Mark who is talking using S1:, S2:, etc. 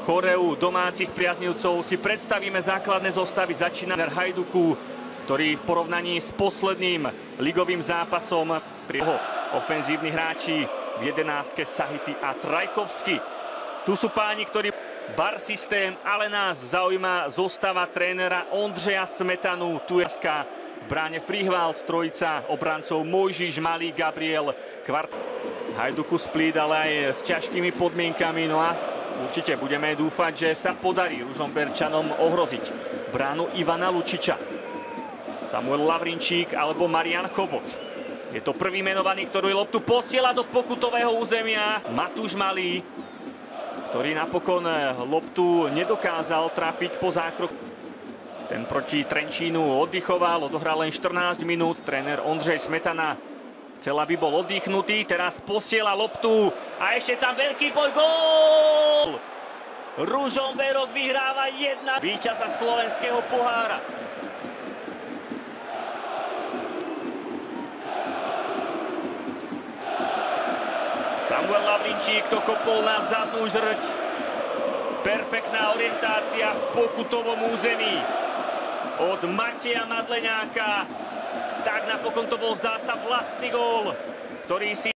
S1: choreu domácich priaznivcov si predstavíme základné zostavy. Začína Hajduku, ktorý v porovnaní s posledným ligovým zápasom pri ofenzívni hráči v 11 Sahity a Trajkovský. Tu sú páni, ktorí bar systém, ale nás zaujíma zostava trénera Ondřeja Smetanu. Tu je v bráne Frihvald, trojica obrancov Mojžiš, Malý, Gabriel, Kvart. Hajduku Split, ale aj s ťažkými podmienkami. No a určite budeme dúfať, že sa podarí Ružomberčanom ohroziť bránu Ivana Lučiča. Samuel Lavrinčík alebo Marian Chobot. Je to prvý menovaný, ktorý loptu posiela do pokutového územia. Matúš Malý, ktorý napokon loptu nedokázal trafiť po zákroku. Ten proti Trenčínu oddychoval, odohral len 14 minút. Tréner Ondřej Smetana chcel, aby bol oddychnutý. Teraz posiela loptu a ešte tam veľký boj. Gól! Ružomberok vyhráva 1. Víťaza slovenského pohára. Samuel Lavrinčík to kopol na zadnú žrť. Perfektná orientácia v pokutovom území od Mateja Madleňáka. Tak napokon to bol, zdá sa, vlastný gól, ktorý si